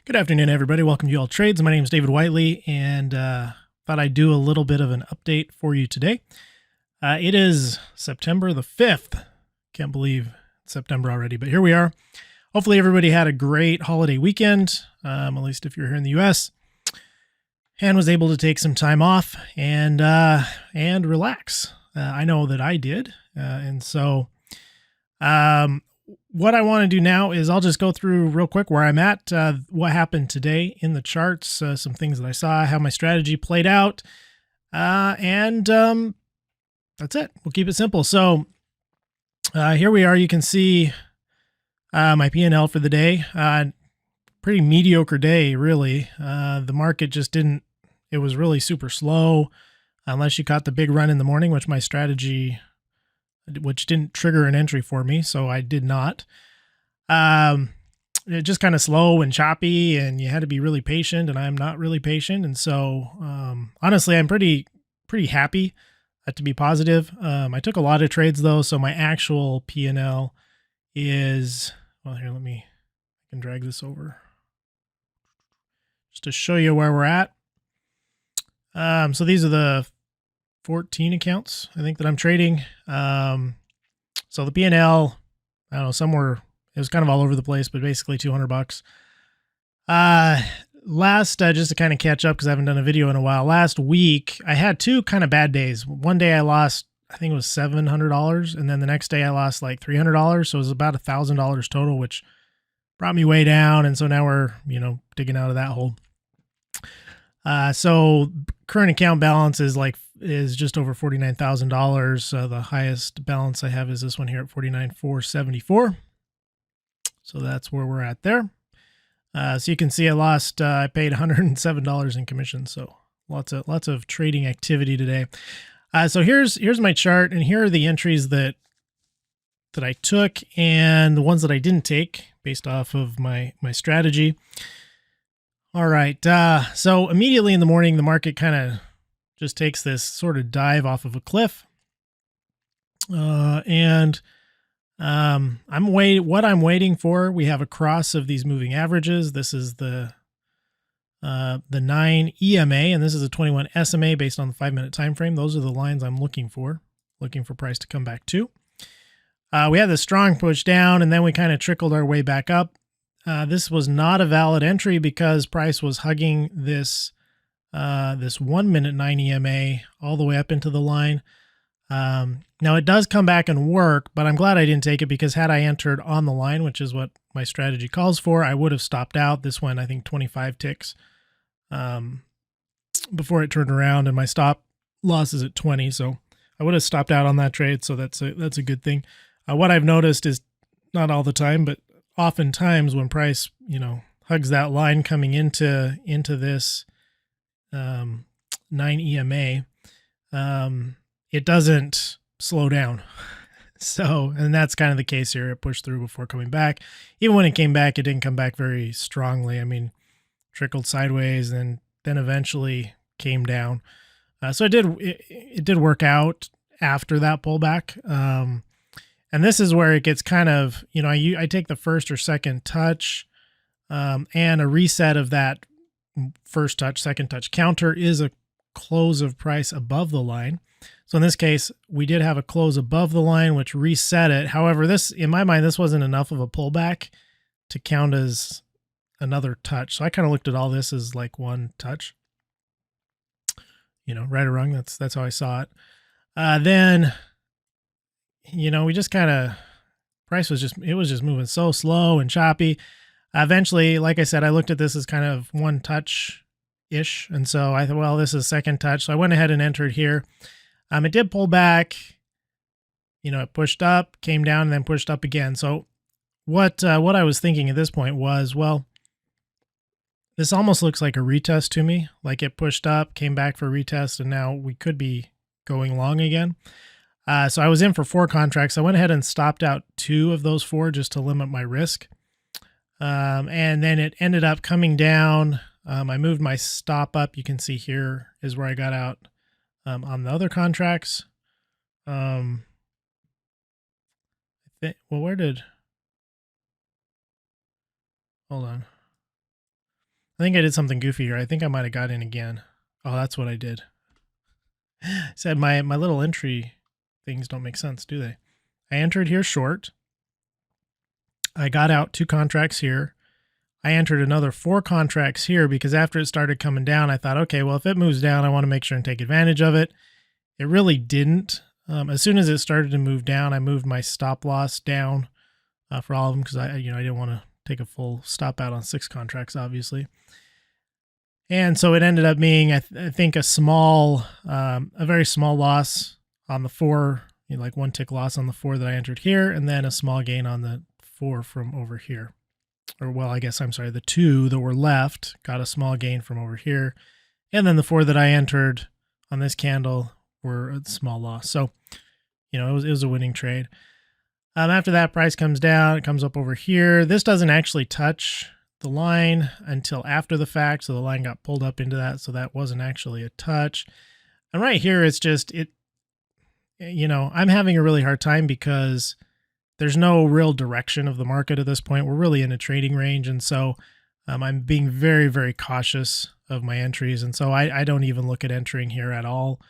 Good afternoon, everybody. Welcome to ULTradez. My name is David Whiteley, and thought I'd do a little bit of an update for you today. It is September the 5th. Can't believe it's September already, but here we are. Hopefully everybody had a great holiday weekend, at least if you're here in the U.S., and was able to take some time off and relax. I know that I did, and so what I want to do now is I'll just go through real quick where I'm at, what happened today in the charts, some things that I saw, how my strategy played out, and that's it. We'll keep it simple. So here we are. You can see my P&L for the day. Pretty mediocre day, really. The market just didn't, it was really super slow unless you caught the big run in the morning, which my strategy, which didn't trigger an entry for me, so I did not. It just kind of slow and choppy, and you had to be really patient, and I'm not really patient. And so, honestly, I'm pretty happy to be positive. I took a lot of trades though, so my actual P&L is, well, here, I can drag this over just to show you where we're at. So these are the 14 accounts, I think, that I'm trading. So the P&L, I don't know, somewhere, it was kind of all over the place, but basically $200. Just to kind of catch up, because I haven't done a video in a while, last week I had two kind of bad days. One day I lost, I think it was $700, and then the next day I lost like $300, so it was about $1,000 total, which brought me way down. And so now we're, digging out of that hole. So current account balance is just over $49,000. The highest balance I have is this one here at $49,474. So that's where we're at there. So you can see I paid $107 in commission. So lots of trading activity today. So here's my chart, and here are the entries that I took and the ones that I didn't take based off of my strategy. All right. So immediately in the morning, the market kind of just takes this sort of dive off of a cliff. What I'm waiting for, we have a cross of these moving averages. This is the 9 EMA, and this is a 21 SMA based on the 5-minute time frame. Those are the lines I'm looking for price to come back to. We had this strong push down, and then we kind of trickled our way back up. This was not a valid entry because price was hugging this 1-minute 9 EMA all the way up into the line. Now it does come back and work, but I'm glad I didn't take it, because had I entered on the line, which is what my strategy calls for, I would have stopped out. This went, I think, 25 ticks before it turned around, and my stop loss is at 20. So I would have stopped out on that trade. So that's a good thing. What I've noticed is, not all the time, but oftentimes when price, hugs that line coming into this 9 EMA, it doesn't slow down. So, and that's kind of the case here. It pushed through before coming back. Even when it came back, it didn't come back very strongly. I mean, trickled sideways and then eventually came down. So it did work out after that pullback. And this is where it gets kind of, I take the first or second touch, and a reset of that first touch, second touch counter is a close of price above the line. So in this case, we did have a close above the line, which reset it. However, in my mind, this wasn't enough of a pullback to count as another touch. So I kind of looked at all this as like one touch, right or wrong. That's how I saw it. Then, we just kind of, price was just moving so slow and choppy. Eventually, like I said, I looked at this as kind of one touch-ish. And so I thought, well, this is second touch. So I went ahead and entered here. It did pull back, it pushed up, came down, and then pushed up again. So what I was thinking at this point was, well, this almost looks like a retest to me. Like it pushed up, came back for a retest, and now we could be going long again. So I was in for 4 contracts. I went ahead and stopped out 2 of those 4 just to limit my risk. And then it ended up coming down. I moved my stop up. You can see here is where I got out on the other contracts. Well, hold on. I think I did something goofy here. I think I might have got in again. Oh, that's what I did. Said my little entry things don't make sense, do they? I entered here short. I got out 2 contracts here. I entered another 4 contracts here because after it started coming down, I thought, okay, well, if it moves down, I want to make sure and take advantage of it. It really didn't. As soon as it started to move down, I moved my stop loss down for all of them because I didn't want to take a full stop out on 6 contracts, obviously. And so it ended up being, I think, a very small loss on the 4, like 1 tick loss on the 4 that I entered here, and then a small gain on the 4 from over here. Or, well, I guess, I'm sorry, the 2 that were left got a small gain from over here. And then the 4 that I entered on this candle were a small loss. So, it was a winning trade. After that, price comes down. It comes up over here. This doesn't actually touch the line until after the fact. So the line got pulled up into that. So that wasn't actually a touch. And right here, it's just, I'm having a really hard time because there's no real direction of the market at this point. We're really in a trading range. And so I'm being very, very cautious of my entries. And so I don't even look at entering here at all.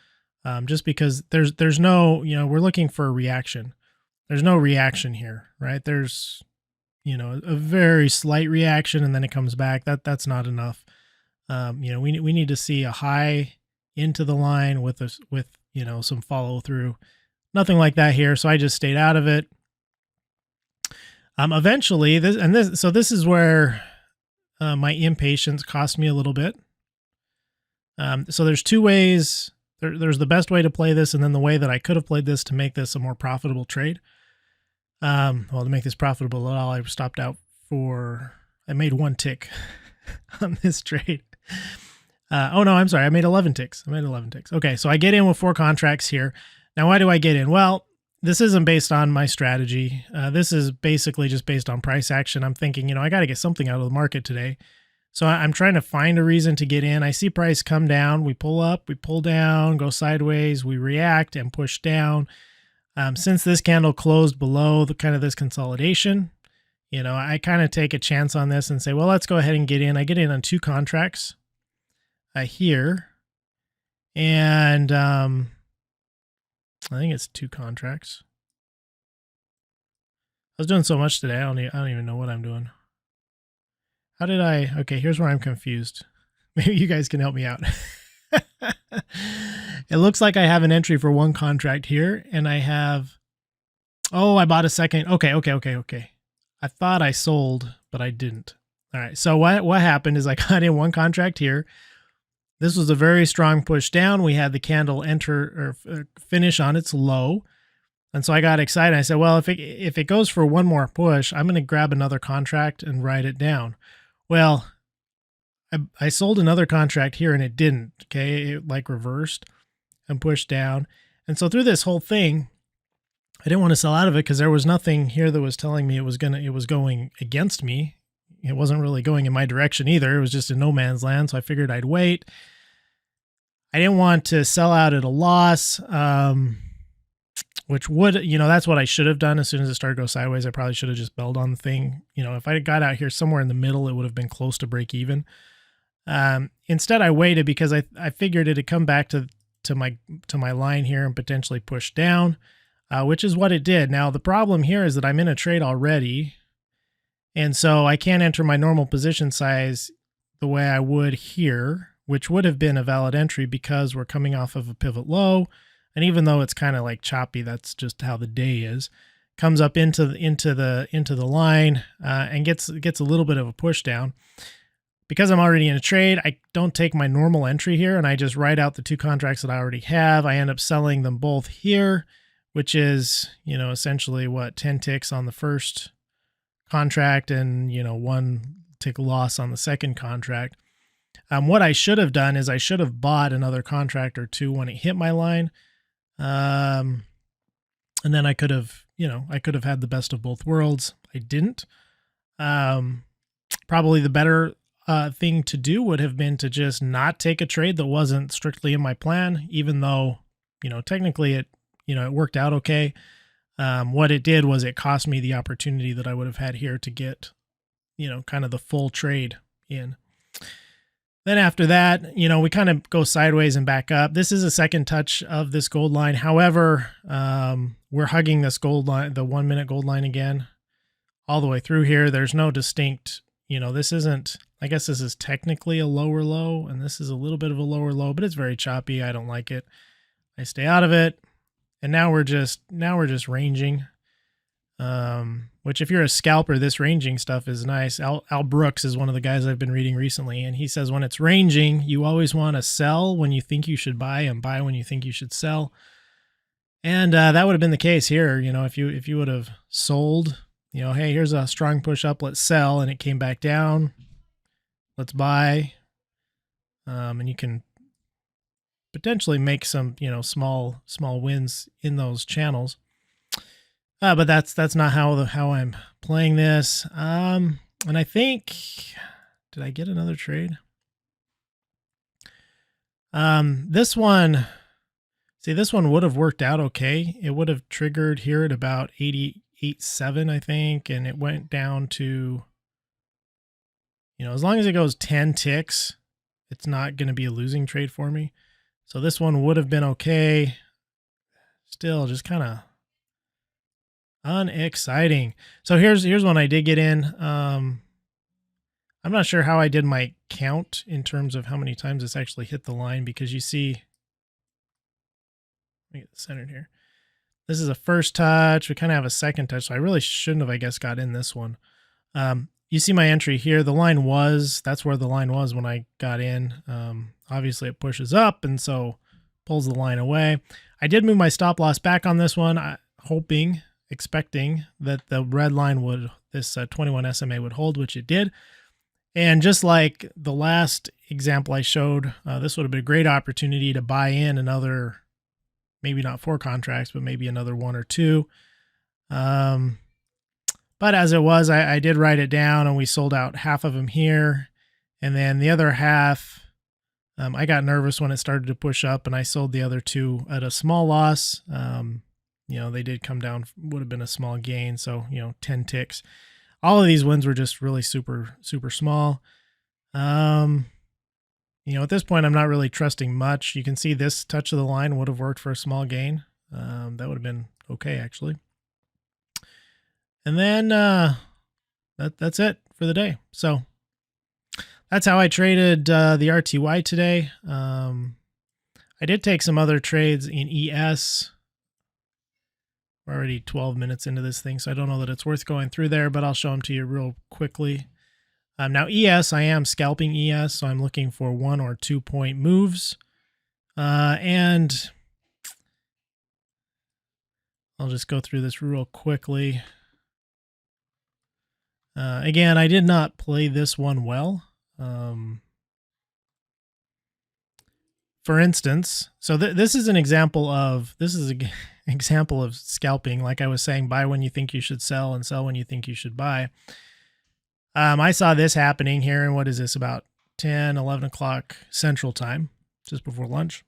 Just because there's no, we're looking for a reaction. There's no reaction here, right? There's, a very slight reaction and then it comes back. That's not enough. We need to see a high into the line with some follow through. Nothing like that here. So I just stayed out of it. Eventually this is where my impatience cost me a little bit. So there's 2 ways. There's the best way to play this, and then the way that I could have played this to make this a more profitable trade. To make this profitable at all, I stopped out I made 1 tick on this trade. Oh no, I'm sorry. I made 11 ticks. Okay. So I get in with 4 contracts here. Now, why do I get in? Well, this isn't based on my strategy. This is basically just based on price action. I'm thinking, I got to get something out of the market today. So I'm trying to find a reason to get in. I see price come down. We pull up, we pull down, go sideways, we react and push down. Since this candle closed below this consolidation, I kind of take a chance on this and say, well, let's go ahead and get in. I get in on 2 contracts here. And I think it's 2 contracts. I was doing so much today. I don't even know what I'm doing. Okay, here's where I'm confused. Maybe you guys can help me out. It looks like I have an entry for 1 contract here, and I bought a second. Okay. I thought I sold, but I didn't. All right, so what happened is I got in 1 contract here. This was a very strong push down. We had the candle enter or finish on its low. And so I got excited. I said, well, if it goes for 1 more push, I'm going to grab another contract and write it down. Well, I sold another contract here and it didn't. Okay, it reversed and pushed down. And so through this whole thing, I didn't want to sell out of it because there was nothing here that was telling me it was going against me. It wasn't really going in my direction either. It was just in no man's land. So I figured I'd wait. I didn't want to sell out at a loss, which would, that's what I should have done. As soon as it started to go sideways, I probably should have just bailed on the thing. If I got out here somewhere in the middle, it would have been close to break even. Instead, I waited because I figured it'd come back to my line here and potentially push down, which is what it did. Now, the problem here is that I'm in a trade already. And so I can't enter my normal position size the way I would here, which would have been a valid entry because we're coming off of a pivot low. And even though it's kind of choppy, that's just how the day is, comes up into the line and gets a little bit of a push down. Because I'm already in a trade, I don't take my normal entry here and I just write out the 2 contracts that I already have. I end up selling them both here, which is, essentially 10 ticks on the first contract and, 1 tick loss on the second contract. What I should have done is I should have bought another contract or 2 when it hit my line. And then I could have had the best of both worlds. I didn't. Probably the better thing to do would have been to just not take a trade that wasn't strictly in my plan, even though, technically it worked out okay. What it did was it cost me the opportunity that I would have had here to get, kind of the full trade in. Then after that, we kind of go sideways and back up. This is a second touch of this gold line. However, we're hugging this gold line, the 1 minute gold line again, all the way through here. There's no distinct, this isn't, I guess this is technically a lower low, and this is a little bit of a lower low, but it's very choppy. I don't like it. I stay out of it. And now we're just ranging. Which if you're a scalper, this ranging stuff is nice. Al Brooks is one of the guys I've been reading recently, and he says when it's ranging, you always want to sell when you think you should buy and buy when you think you should sell. And that would have been the case here. If you would have sold, hey, here's a strong push up, let's sell, and it came back down, let's buy, and you can potentially make some small wins in those channels. But that's not how I'm playing this. And I think, did I get another trade? This one would have worked out okay. It would have triggered here at about 88.7, I think, and it went down to, as long as it goes 10 ticks, it's not going to be a losing trade for me. So this one would have been okay. Still just kind of unexciting. So here's one I did get in. I'm not sure how I did my count in terms of how many times it's actually hit the line, because you see, let me get it centered here. This is a first touch. We kind of have a second touch. So I really shouldn't have, I guess, got in this one. You see my entry here. The line that's where the line was when I got in. Obviously it pushes up and so pulls the line away. I did move my stop loss back on this one, expecting that the red line this 21 SMA would hold, which it did. And just like the last example I showed, this would have been a great opportunity to buy in another, maybe not 4 contracts, but maybe another 1 or 2. But as it was, I did write it down, and we sold out half of them here. And then the other half, I got nervous when it started to push up, and I sold the other 2 at a small loss. They did come down, would have been a small gain. So, 10 ticks. All of these wins were just really super, super small. At this point, I'm not really trusting much. You can see this touch of the line would have worked for a small gain. That would have been okay, actually. And then that's it for the day. So that's how I traded the RTY today. I did take some other trades in ES. We're already 12 minutes into this thing, so I don't know that it's worth going through there, but I'll show them to you real quickly. Now ES, I am scalping ES, so I'm looking for 1 or 2 point moves. And I'll just go through this real quickly. Again, I did not play this one well. For instance, so this is an example of, example of scalping. Like I was saying, buy when you think you should sell and sell when you think you should buy. I saw this happening here, and what is this, about 10, 11 o'clock Central Time, just before lunch.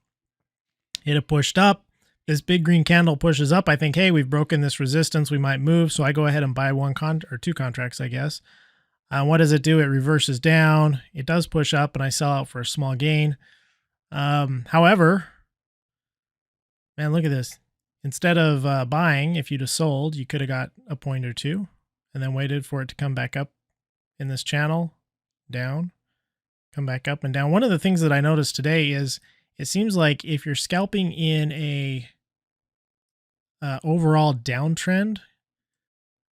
It had pushed up. This big green candle pushes up. I think, hey, we've broken this resistance. We might move. So I go ahead and buy 2 contracts, I guess. What does it do? It reverses down. It does push up, and I sell out for a small gain. However, man, look at this. Instead of buying, if you'd have sold, you could have got a point or 2 and then waited for it to come back up in this channel, down, come back up and down. One of the things that I noticed today is it seems like if you're scalping in a overall downtrend,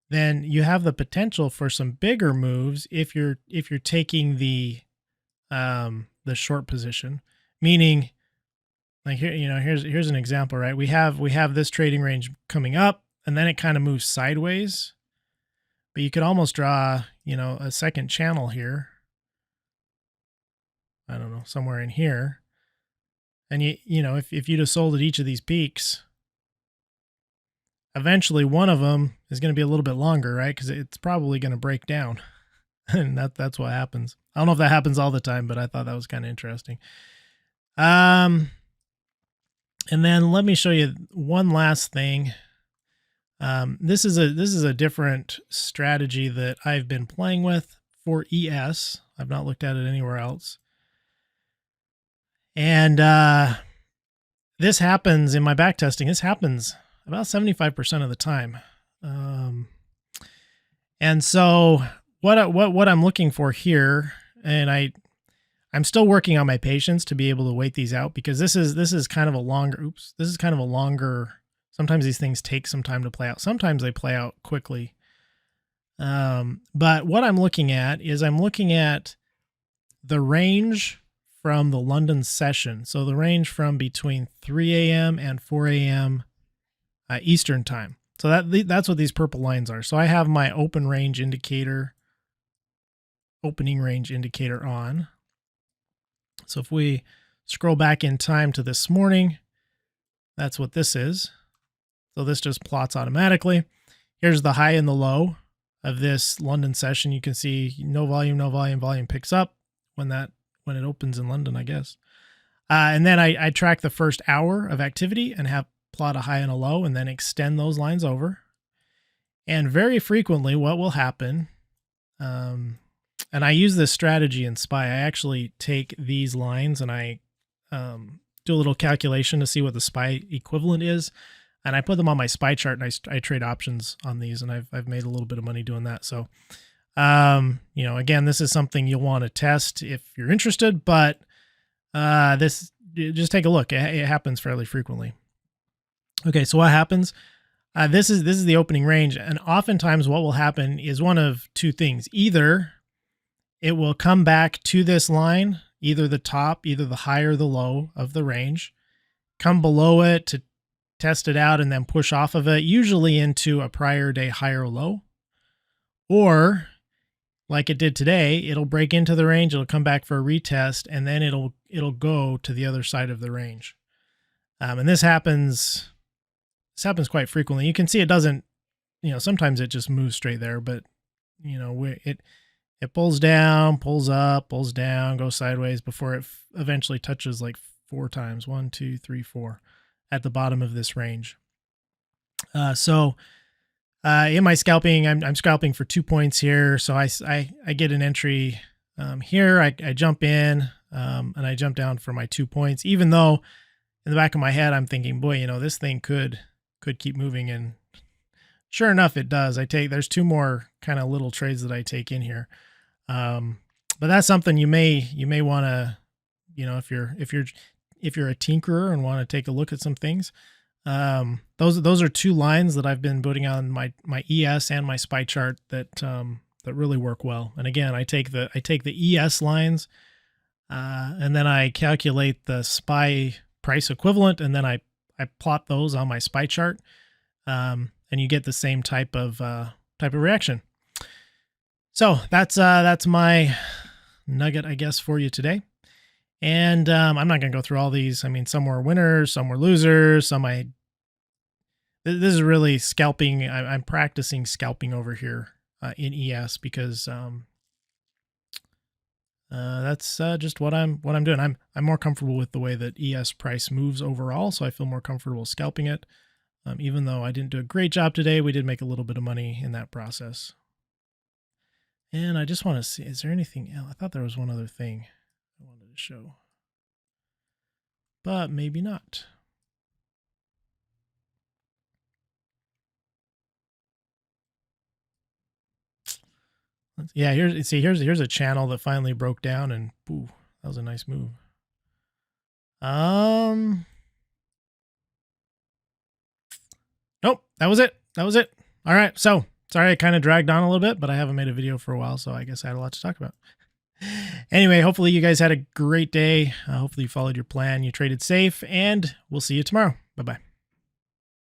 then you have the potential for some bigger moves if you're taking the short position. Meaning, like here, here's an example, right? We have this trading range coming up, and then it kind of moves sideways. But you could almost draw, a second channel here. I don't know, somewhere in here. And if you'd have sold at each of these peaks, eventually one of them is going to be a little bit longer, right? Because it's probably going to break down. And that's what happens. I don't know if that happens all the time, but I thought that was kind of interesting. And then let me show you one last thing. This is a different strategy that I've been playing with for ES. I've not looked at it anywhere else. And this happens in my back testing. This happens about 75% of the time. And so what I'm looking for here, and I'm still working on my patience to be able to wait these out, because this is kind of a longer, sometimes these things take some time to play out. Sometimes they play out quickly. But what I'm looking at is I'm looking at the range from the London session. So the range from between 3 a.m. and 4 a.m. Eastern time. So that's what these purple lines are. So I have my opening range indicator on. So if we scroll back in time to this morning, that's what this is. So this just plots automatically. Here's the high and the low of this London session. You can see no volume, volume picks up when it opens in London, I guess. And then I track the first hour of activity and have plot a high and a low, and then extend those lines over. And very frequently what will happen, and I use this strategy in SPY, I actually take these lines and I do a little calculation to see what the SPY equivalent is, and I put them on my SPY chart, and I trade options on these, and I've made a little bit of money doing that. So again, this is something you'll want to test if you're interested, but just take a look. It happens fairly frequently. Okay, so what happens? This is the opening range, and oftentimes what will happen is one of two things. Either it will come back to this line, either the top, either the high or the low of the range, come below it to test it out, and then push off of it, usually into a prior day high or low. Or, like it did today, it'll break into the range, it'll come back for a retest, and then it'll go to the other side of the range. And this happens quite frequently. You can see it doesn't, sometimes it just moves straight there, but it pulls down, pulls up, pulls down, goes sideways before it eventually touches like 4 times, 1, 2, 3, 4 at the bottom of this range. So in my scalping, I'm scalping for 2 points here. So I get an entry here. I jump in and I jump down for my 2 points, even though in the back of my head, I'm thinking, boy, this thing could keep moving. And sure enough, it does. There's 2 more kind of little trades that I take in here. But that's something you may want to, if you're a tinkerer and want to take a look at some things. Those are 2 lines that I've been putting on my ES and my SPY chart that really work well. And again, I take the ES lines, and then I calculate the SPY price equivalent, and then I plot those on my SPY chart, and you get the same type of reaction. So that's my nugget, I guess, for you today. And I'm not going to go through all these. I mean, some were winners, some were losers, this is really scalping. I'm practicing scalping over here in ES, because that's just what I'm doing. I'm more comfortable with the way that ES price moves overall, so I feel more comfortable scalping it. Even though I didn't do a great job today, we did make a little bit of money in that process. And I just want to see, is there anything else? I thought there was one other thing I wanted to show, but maybe not. Yeah, here's a channel that finally broke down, and boo, that was a nice move. Nope, that was it. All right, so sorry I kind of dragged on a little bit, but I haven't made a video for a while, so I guess I had a lot to talk about. Anyway, hopefully you guys had a great day. Hopefully you followed your plan, you traded safe, and we'll see you tomorrow. Bye-bye.